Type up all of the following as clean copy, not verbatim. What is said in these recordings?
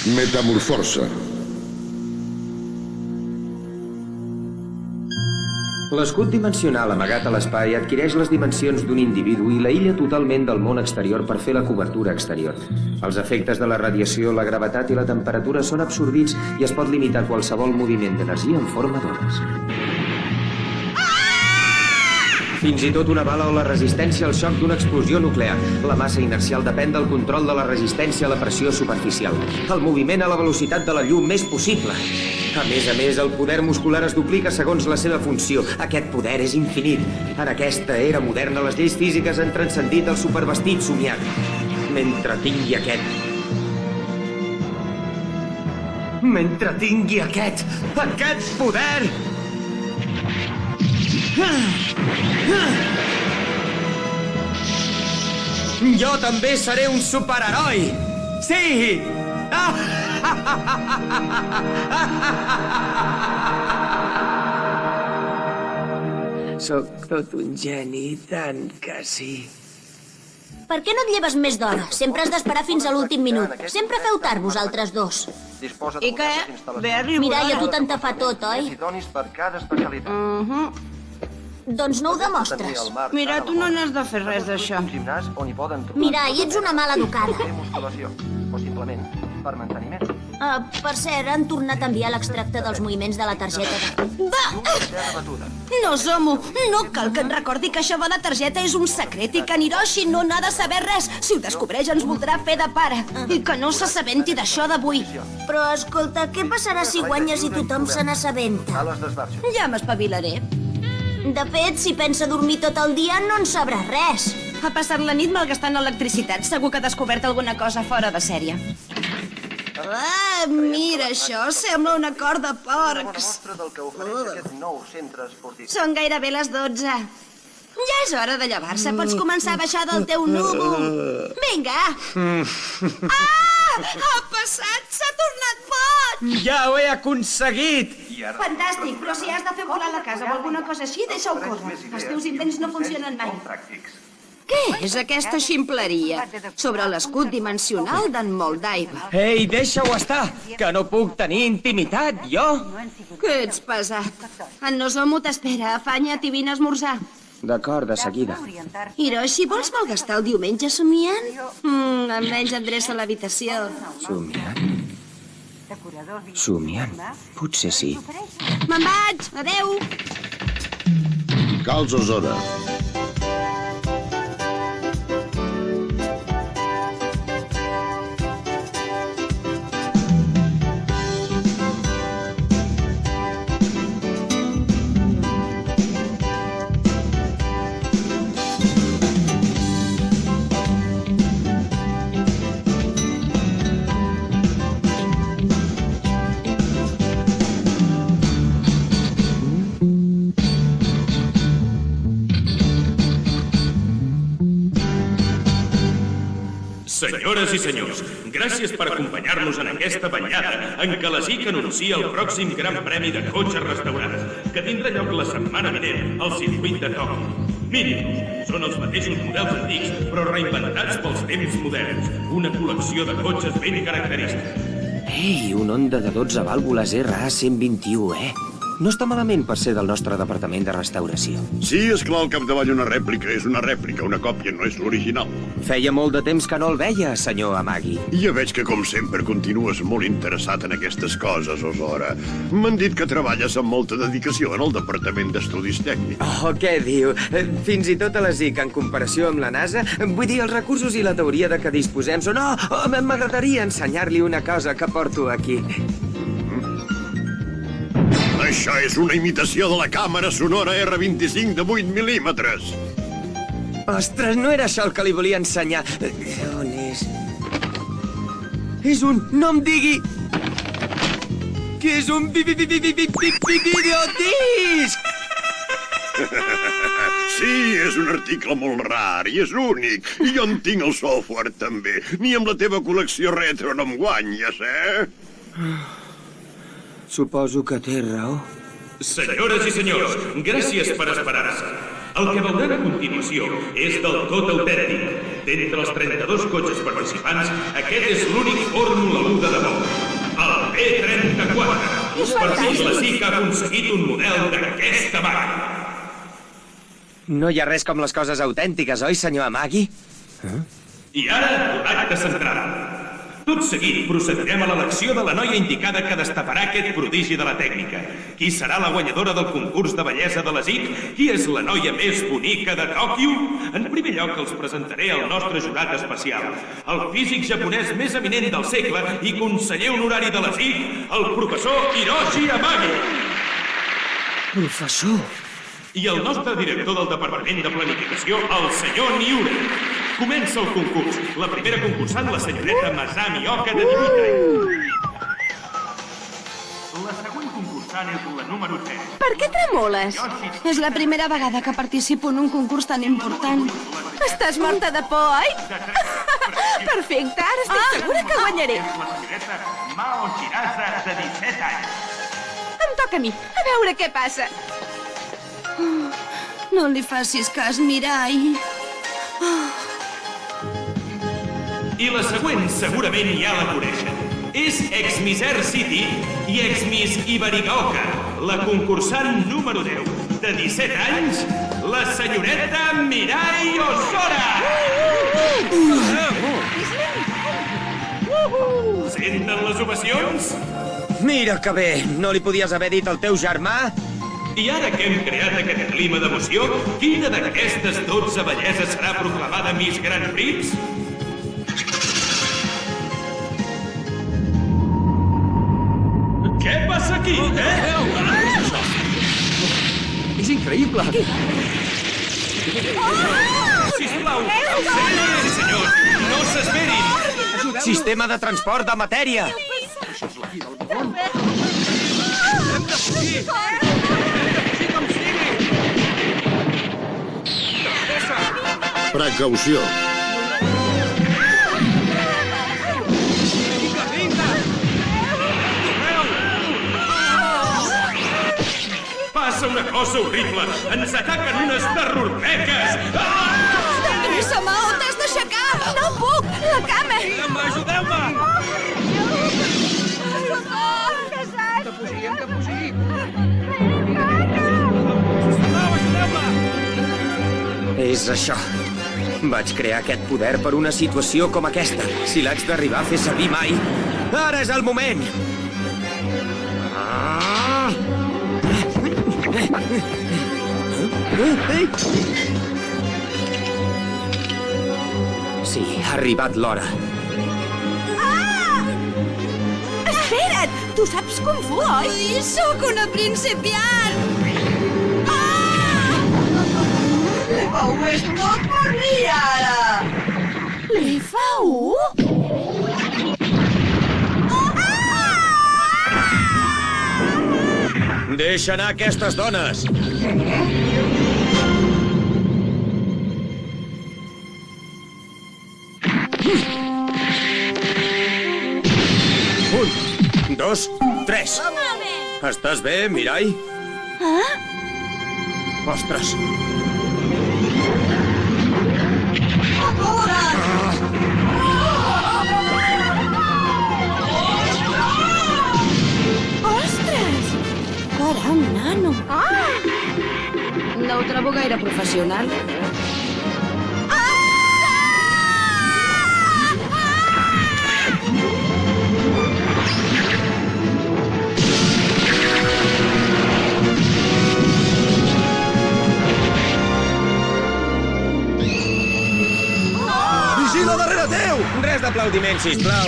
Metamorforsa. L'escut dimensional amagat a l'espai adquireix les dimensions d'un individu i l'aïlla totalment del món exterior per fer la cobertura exterior. Els efectes de la radiació, la gravetat i la temperatura són absorbits i es pot limitar qualsevol moviment d'energia en forma d'ones. Fins i tot una bala o la resistència al xoc d'una explosió nuclear. La massa inercial depèn del control de la resistència a la pressió superficial. El moviment a la velocitat de la llum més possible. A més, el poder muscular es duplica segons la seva funció. Aquest poder és infinit. En aquesta era moderna, les lleis físiques han transcendit el supervestit somiat. Mentre tingui aquest... poder... Jo també seré un superheroi! Sí! Soc tot un geni, tant que sí. Per què no et lleves més d'hora? Sempre has d'esperar fins a l'últim minut. Sempre feu tard, vosaltres dos. I què? Bé, arribo Mira, i a ara. tu tant te fa tot, oi? Doncs no ho demostres. Mira, tu no n'has de fer res d'això. Mira, i ets una mala educada. O simplement per manteniment. Per cert, han tornat a enviar l'extracte dels moviments de la targeta. No, Zomo, no cal que et recordi que això de la targeta és un secret i que en Hiroshi no n'ha de saber res. Si ho descobreix ens voldrà fer de pare. I que no s'assabenti d'això d'avui. Però, escolta, què passarà si guanyes i tothom se n'assabenta? Ja m'espavilaré. De fet, si pensa dormir tot el dia, no en sabrà res. Ha passat la nit malgastant electricitat. Segur que ha descobert alguna cosa fora de sèrie. Ah, mira això, sembla un acord de porcs. Són gairebé les 12. Ja és hora de llevar-se, pots començar a baixar del teu núvol. Vinga. Ah, ha passat, s'ha tornat boig. Ja ho he aconseguit! Fantàstic, però si has de fer volar la casa o alguna cosa així, deixa-ho córrer. Els teus invents no funcionen mai. Què és aquesta ximpleria? Sobre l'escut dimensional d'en Moldive. Ei, deixa-ho estar, que no puc tenir intimitat, jo! Que ets pesat. En Nozomu t'espera, afanya't i vine a esmorzar. D'acord, de seguida. Hiroshi, vols malgastar el diumenge somiant? Almenys et dreça l'habitació. Somiant? Somiant? Potser sí. Me'n vaig, adeu! Calç Osora. Senyores i senyors, gràcies per acompanyar-nos en aquesta banyada en què la SIC anuncia el pròxim Gran Premi de Cotxes Restaurats, que tindrà lloc la setmana vinent al circuit de Tòquio. Mirin-los, són els mateixos models antics, però reinventats pels temps moderns. Una col·lecció de cotxes ben característics. Ei, un Honda de 12 vàlvules RA121, No està malament per ser del nostre departament de restauració. Sí, esclar, al capdavall una rèplica és una rèplica, una còpia no és l'original. Feia molt de temps que no el veia, senyor Amagi. Ja veig que, com sempre, continues molt interessat en aquestes coses, Osora. M'han dit que treballes amb molta dedicació en el Departament d'Estudis Tècnics. Oh, què diu? Fins i tot a la SIC, en comparació amb la NASA, vull dir, els recursos i la teoria de què disposem són... Oh, m'agradaria ensenyar-li una cosa que porto aquí. Això és una imitació de la càmera sonora R25 de 8 mil·límetres. Ostres, no era això el que li volia ensenyar. On és? És un... No em digui... Que és un videodisc! Sí, és un article molt rar i és únic. I jo en tinc el software, també. Ni amb la teva col·lecció retro no em guanyes, Suposo que té raó. Senyores i senyors, gràcies per esperar-se. El que veurem a continuació és del tot autèntic. D'entre els 32 cotxes participants, aquest és l'únic Fórmula 1 de debò. El B34. Per fi la SIC ha aconseguit un model d'aquesta màquina. No hi ha res com les coses autèntiques, oi, senyor Amagui? I ara, l'acte central. Tot seguit procedirem a l'elecció de la noia indicada que destaparà aquest prodigi de la tècnica. Qui serà la guanyadora del concurs de bellesa de la SIC? Qui és la noia més bonica de Tòquio? En primer lloc els presentaré al nostre jurat especial, el físic japonès més eminent del segle i conseller honorari de la SIC, el professor Hiroshi Amagi. Professor. I el nostre director del Departament de Planificació, el senyor Niure. Comença el concurs. La primera concursant, la senyoreta Masami Oka, de 18 anys. La següent concursant és la número 3. Per què tremoles? És la primera vegada que participo en un concurs tan important. Estàs morta de por, oi? Perfecte, ara estic segura que guanyaré. És la senyoreta Mao Shirasa, de 17 anys. Em toca a mi. A veure què passa. No li facis cas, Mirai. I la següent segurament ja la coneixen. És ex-Miss Air City i ex-Miss Iberigaoka, la concursant número 10, de 17 anys, la senyoreta Mirai Osora! Senten les ovacions? Mira que bé, no li podies haver dit al teu germà? I ara que hem creat aquest clima d'emoció, quina d'aquestes 12 belleses serà proclamada Miss Grand Prix? Què passa aquí, És increïble! Sisplau, sí, senyors, no s'esperin! Sistema de transport de matèria! Precaució. Passa una cosa horrible! Ens ataquen unes terrorbeques! Pressa, Mao, t'has d'aixecar! No puc! La cama! Ajudeu-me! És això. Vaig crear aquest poder per una situació com aquesta. Si l'haig d'arribar a fer servir mai, ara és el moment! Sí, ha arribat l'hora. Espera't! Tu saps Kung Fu, oi? Sóc una principiant! L'Efau és tot per mi, ara! L'Efau? Deixa anar aquestes dones! Un, dos, tres. Estàs bé, Mirai? Ostres! Ostres! Caram, nano! No ho trobo gaire professional. Vigila darrere teu! Res d'aplaudiments, sisplau.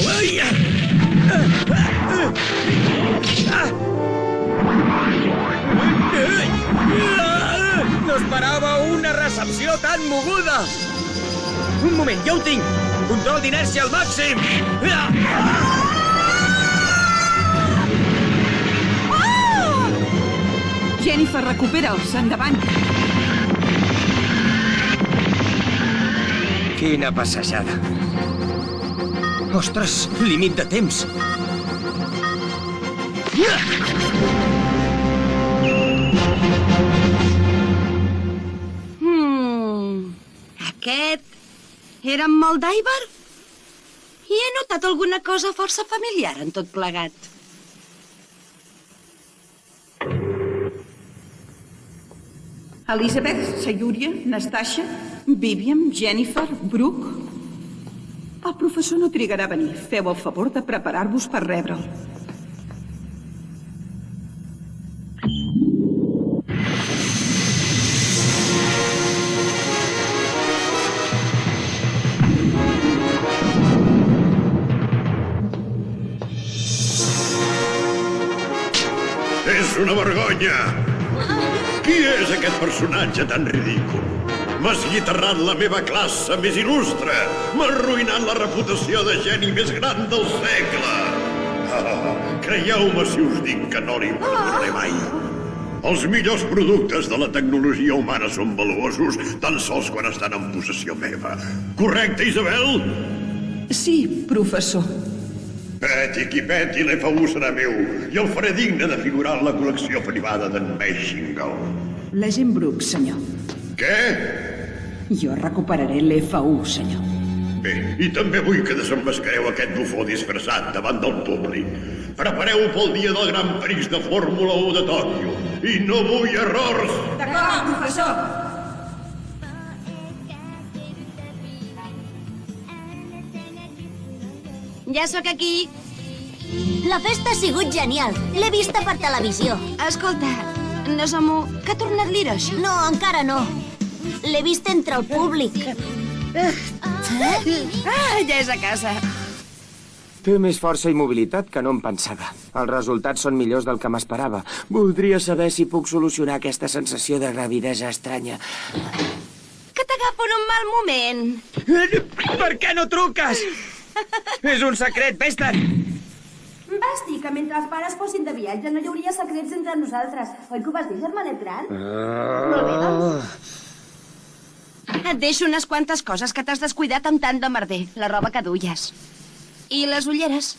No esperava una recepció tan moguda! Un moment, ja ho tinc! Control d'inèrcia al màxim! Jennifer, recupera-els. Endavant. Quina passejada. Ostres, límit de temps. Aquest era en Moldiver? I he notat alguna cosa força familiar en tot plegat. Elizabeth, Sayúria, Nastasha, Vivian, Jennifer, Brooke... El professor no trigarà a venir. Feu el favor de preparar-vos per rebre'l. És una vergonya! Qui és aquest personatge tan ridícul? M'ha esguitarrat la meva classe més il·lustre. M'ha arruïnat la reputació de geni més gran del segle. Creieu-me si us dic que no li perdonaré mai. Els millors productes de la tecnologia humana són valuosos tan sols quan estan en possessió meva. Correcte, Isabel? Sí, professor. Peti qui peti, l'FU serà meu i el faré digne de figurar en la col·lecció privada d'en Meshingle. L'agent Brooks, senyor. Què? Jo recuperaré l'FU, senyor. Bé, i també vull que desemmascareu aquest bufó disfressat davant del públic. Prepareu pel dia del Gran Prix de Fórmula 1 de Tòquio. I no vull errors! D'acord, professor! Ja sóc aquí. La festa ha sigut genial. L'he vista per televisió. Escolta, Nozomu, que ha tornat l'Hiroshi? No, encara no. L'he vist entre el públic. Ja és a casa. Té més força i mobilitat que no em pensava. Els resultats són millors del que m'esperava. Voldria saber si puc solucionar aquesta sensació de gravidesa estranya. Que t'agafo en un mal moment. Per què no truques? És un secret, Pester! Vas dir que mentre els pares fossin de viatge no hi hauria secrets entre nosaltres. Oi que ho vas dir, germanet gran? Molt bé, doncs. Et deixo unes quantes coses que t'has descuidat amb tant de merder. La roba que duies. I les ulleres.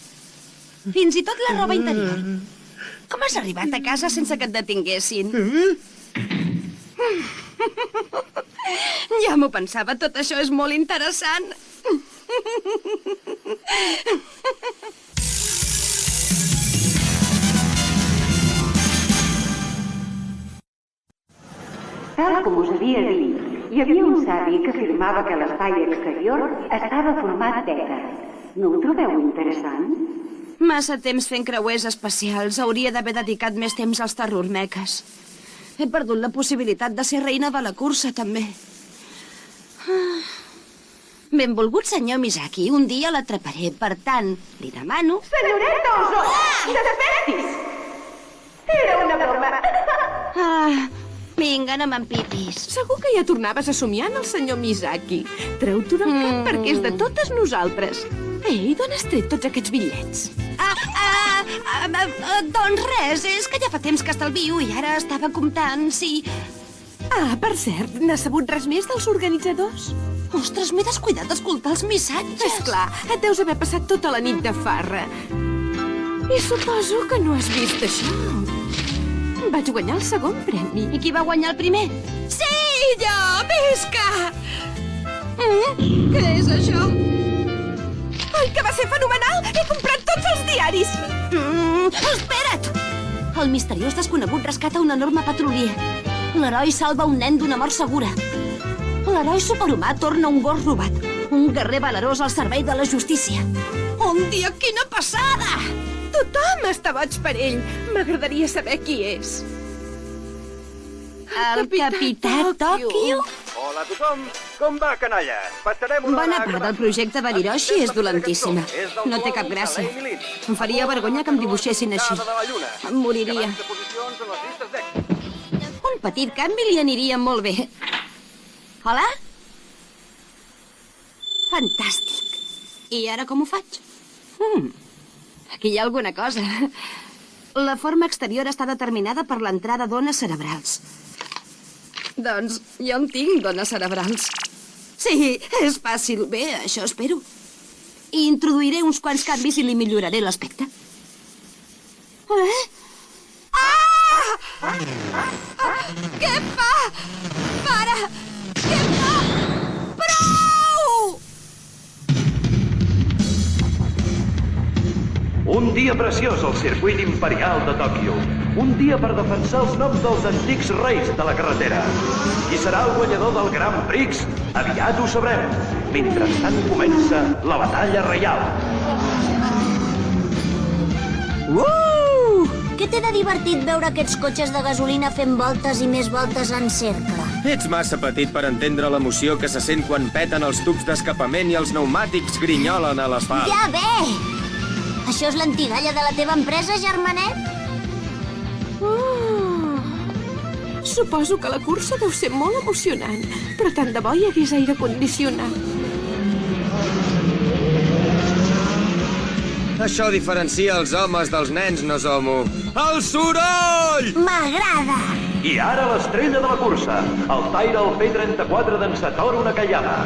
Fins i tot la roba interior. Com has arribat a casa sense que et detinguessin? Ja m'ho pensava, tot això és molt interessant. Tal com us havia dit, hi havia un savi que afirmava que l'espai exterior estava format d'èter. No ho trobeu interessant? Massa temps fent creuers espacials. Hauria d'haver dedicat més temps als terrormeques. He perdut la possibilitat de ser reina de la cursa, també. Benvolgut senyor Misaki, un dia l'atraparé. Per tant, li demano... Senyoreta Oso! Despertis! Era una broma. Vinga, no m'empipis. Segur que ja tornaves a somiar en el senyor Misaki. Treu-t'ho del cap perquè és de totes nosaltres. Ei, d'on has tret tots aquests bitllets? Doncs res, és que ja fa temps que estalvio i ara estava comptant si... Per cert, n'has sabut res més dels organitzadors? Ostres, m'he descuidat d'escoltar els missatges. Esclar, et deus haver passat tota la nit de farra. I suposo que no has vist això. Vaig guanyar el segon premi. I qui va guanyar el primer? Sí, jo! Visca! Què és això? Oi, que va ser fenomenal! He comprat tots els diaris! Espera't! El misteriós desconegut rescata un enorme petrolier. L'heroi salva un nen d'una mort segura. L'heroi superhumà torna un gos robat. Un guerrer valerós al servei de la justícia. Un dia, quina passada! Tothom està boig per ell. M'agradaria saber qui és. El capità Tòquio? Hola a tothom. Com va, canalla? Passarem una Bona part del projecte de l'Hiroshi és dolentíssima. No té cap gràcia. Em faria vergonya que em dibuixessin així. Em moriria. Un petit canvi li aniria molt bé. Hola? Fantàstic. I ara com ho faig? Aquí hi ha alguna cosa. La forma exterior està determinada per l'entrada d'ones cerebrals. Doncs jo en tinc d'ones cerebrals. Sí, és fàcil. Bé, això espero. I introduiré uns quants canvis i li milloraré l'aspecte. Què fa? Para! Què fa? Prou! Un dia preciós al circuit imperial de Tòquio. Un dia per defensar els noms dels antics reis de la carretera. Qui serà el guanyador del Grand Prix? Aviat ho sabrem. Mentrestant comença la batalla reial. Què té de divertit veure aquests cotxes de gasolina fent voltes i més voltes en cercle? Ets massa petit per entendre l'emoció que se sent quan peten els tubs d'escapament i els pneumàtics grinyolen a l'asfalt. Ja ve! Això és l'antigalla de la teva empresa, germanet? Suposo que la cursa deu ser molt emocionant, però tant de bo hi hagués aire condicionat. Això diferencia els homes dels nens, Nozomu. El soroll! M'agrada! I ara l'estrella de la cursa, el Tyrrell P34 d'en Satoru Nakayama.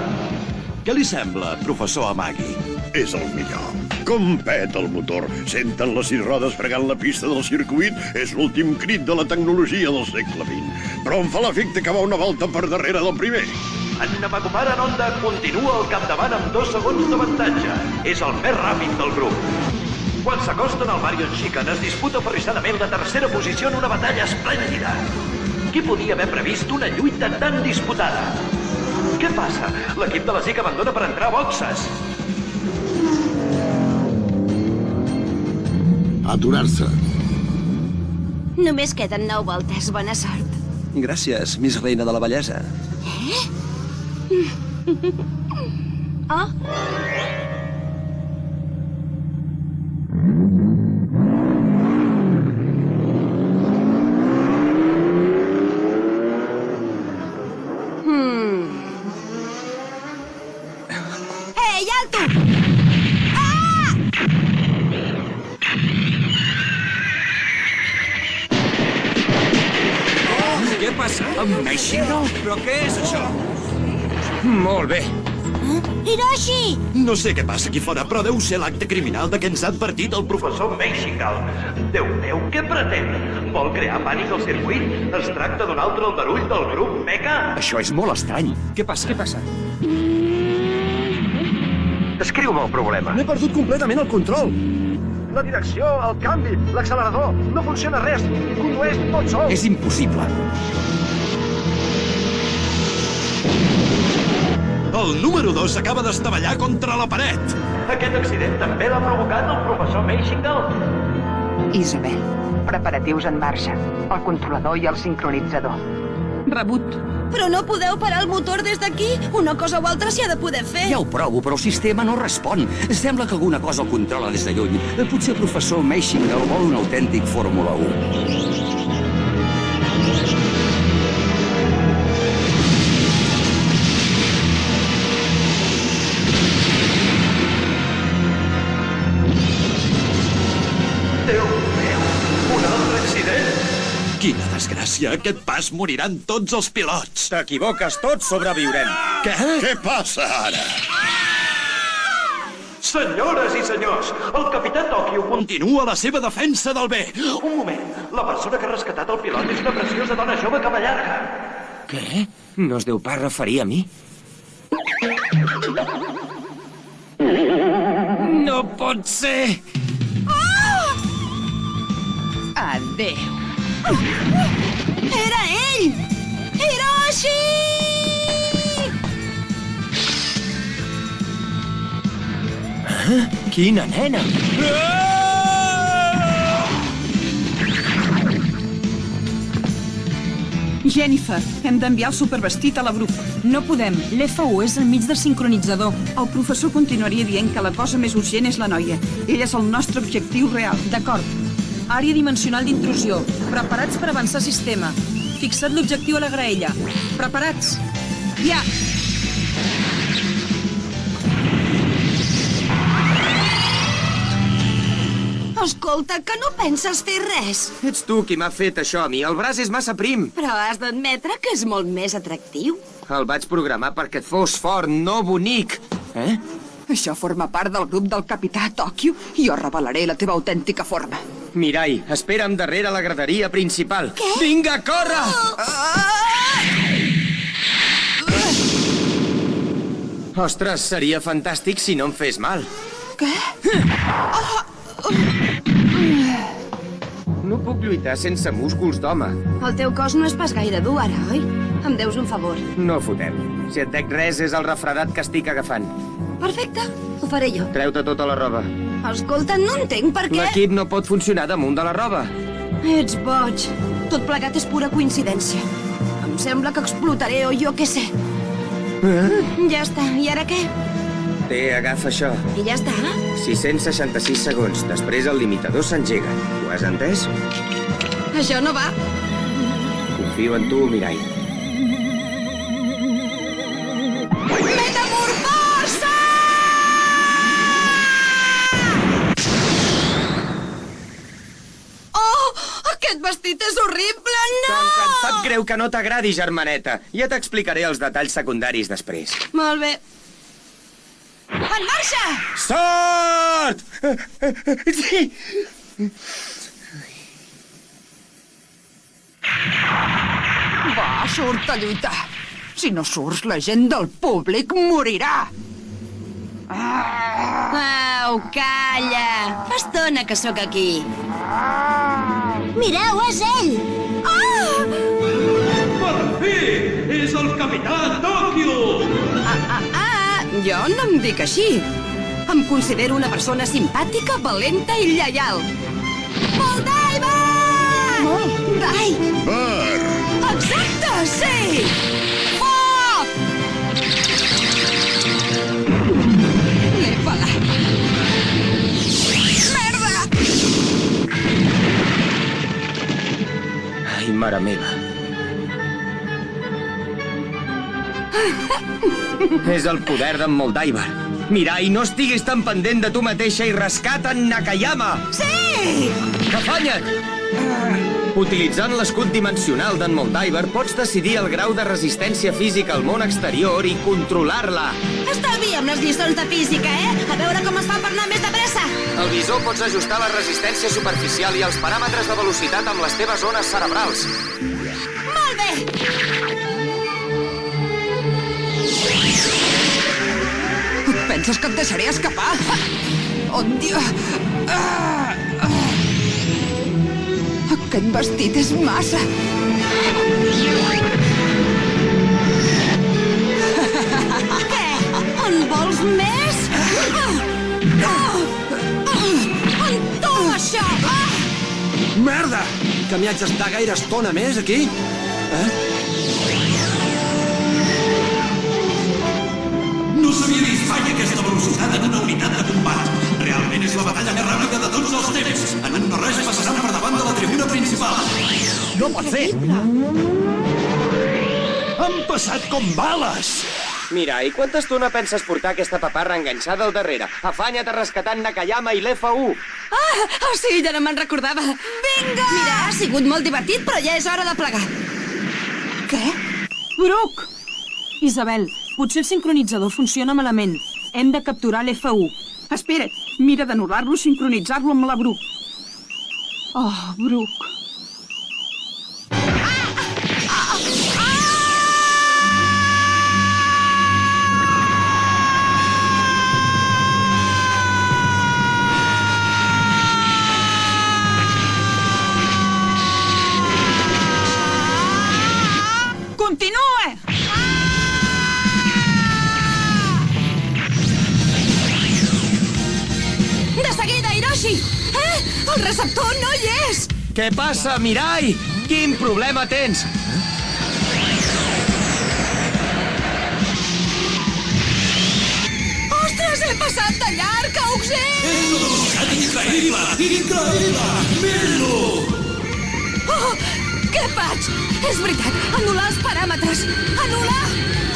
Què li sembla, professor Amagi? És el millor. Com peta el motor. Senten les 6 rodes fregant la pista del circuit. És l'últim crit de la tecnologia del segle XX. Però em fa l'efecte que va una volta per darrere del primer. En Namakumara Honda continua al capdavant amb 2 segons d'avantatge. És el més ràpid del grup. Quan s'acosten al Marion Chicane es disputa aferrissadament la tercera posició en una batalla esplèndida. Qui podia haver previst una lluita tan disputada? Què passa? L'equip de la SIC abandona per entrar a boxes. Aturar-se. Només queden 9 voltes. Bona sort. Gràcies, Miss Reina de la Bellesa. Oh. Ei, alto! Ah! Què passa? Amb Mèxico? Però què és això? Molt bé. Hiroshi! No sé què passa aquí fora, però deu ser l'acte criminal de què ens ha advertit el professor Mexical. Déu meu, què pretén? Vol crear pànic al circuit? Es tracta d'un altre aldarull del grup Mecha? Això és molt estrany. Què passa? Què passa? Descriu-me el problema. N'he perdut completament el control. La direcció, el canvi, l'accelerador, no funciona res. Condueix tot sol. És impossible. El número 2 acaba d'estavellar contra la paret. Aquest accident també l'ha provocat el professor Mexical? Isabel, preparatius en marxa. El controlador i el sincronitzador. Rebut. Però no podeu parar el motor des d'aquí? Una cosa o altra s'hi ha de poder fer. Ja ho provo, però el sistema no respon. Sembla que alguna cosa el controla des de lluny. Potser el professor Mexical vol un autèntic Fórmula 1. Déu meu, un altre accident. Quina desgràcia, aquest pas moriran tots els pilots. T'equivoques, tots sobreviurem. Què? Què passa ara? Senyores i senyors, el capità Tòquio continua la seva defensa del bé. Un moment, la persona que ha rescatat el pilot és una preciosa dona jove cavallarga. Què? No es deu pas referir a mi? No pot ser! Adéu. Era ell! Hiroshi! Quina nena! Jennifer, hem d'enviar el supervestit a la Brooke. No podem. L'F1 és al mig del sincronitzador. El professor continuaria dient que la cosa més urgent és la noia. Ella és el nostre objectiu real. D'acord. Àrea dimensional d'intrusió. Preparats per avançar sistema. Fixat l'objectiu a la graella. Preparats? Ja! Escolta, que no penses fer res. Ets tu qui m'ha fet això a mi. El braç és massa prim. Però has d'admetre que és molt més atractiu. El vaig programar perquè et fos fort, no bonic. Això forma part del grup del capità Tòquio. Jo revelaré la teva autèntica forma. Mirai, espera'm darrere la graderia principal. Què? Vinga, corre! Ostres, seria fantàstic si no em fes mal. Què? No puc lluitar sense músculs d'home. El teu cos no és pas gaire dur, ara, oi? Em deus un favor. No fotem. Si et dec res, és el refredat que estic agafant. Perfecte, ho faré jo. Treu-te tota la roba. Escolta, no entenc per què... L'equip no pot funcionar damunt de la roba. Ets boig. Tot plegat és pura coincidència. Em sembla que explotaré o jo què sé. Ja està, i ara què? Té, agafa això. I ja està? 666 segons. Després el limitador s'engega. Ho has entès? Això no va. Confio en tu, Mirai. Metamorfosa! Oh, aquest vestit és horrible, no! Doncs em sap greu que no t'agradi, germaneta. Ja t'explicaré els detalls secundaris després. Molt bé. En marxa! Sort! Sí! Va, surt a lluitar. Si no surts, la gent del públic morirà. Au, calla. Fa estona que sóc aquí. Mireu, és ell! Per fi! És el capità Tòquio! Jo no em dic així. Em considero una persona simpàtica, valenta i lleial. Moldaiva! Ai! Bar! Exacte, sí! Foc! L'he pelat. Merda! Ai, mare meva. És el poder d'en Moldaiva. Mirai, no estiguis tan pendent de tu mateixa i rescata en Nakayama! Sí! Afanya't! Utilitzant l'escut dimensional d'en Moldaiva, pots decidir el grau de resistència física al món exterior i controlar-la. Estalvia'm les lliçons de física, A veure com es fa per anar més de pressa. Al visor pots ajustar la resistència superficial i els paràmetres de velocitat amb les teves zones cerebrals. Molt bé! Penses que et deixaré escapar? Oh, Dios! Aquest vestit és massa. Què? En vols més? Entoma això! Merda! Que m'hi haig d'estar gaire estona més, aquí? No s'havia vist mai aquesta velocitat en una unitat de combat. Realment és la batalla més ràpida de tots els temps. En un no res passaran per davant de la tribuna principal. No pot ser! Han passat com bales! Mira, i quanta estona penses portar aquesta paparra enganxada al darrere? Afanya't a rescatar en Nakayama i l'F1! Sí, ja no me'n recordava. Vinga! Mira, ha sigut molt divertit, però ja és hora de plegar. Què? Brooke! Isabel, potser el sincronitzador funciona malament. Hem de capturar l'F1. Espera't, mira d'anul·lar-lo i sincronitzar-lo amb la Brooke. Oh, Brooke. Continua! De seguida, Hiroshi! El receptor no hi és! Què passa, Mirai? Quin problema tens? Ostres, he passat de llarg, auxili! És una velocitat increïble! Increïble! Miro! Oh, què faig? És veritat, anul·lar els paràmetres! Anul·lar!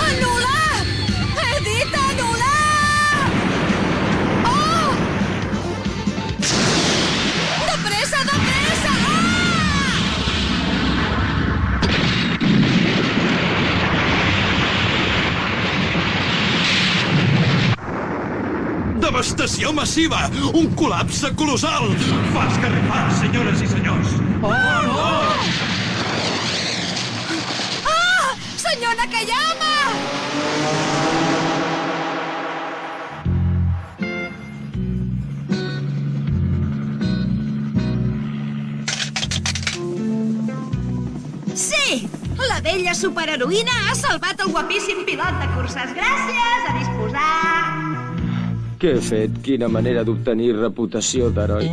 Anul·lar! He dit anul·lar! Oh! De pressa, de pressa! Devastació massiva! Un col·lapse colossal! Fa escarrifar, senyores i senyors! Oh, no! Senyor Nakayama! vella superheroïna ha salvat el guapíssim pilot de curses. Gràcies, a disposar. Què he fet? Quina manera d'obtenir reputació d'heroi.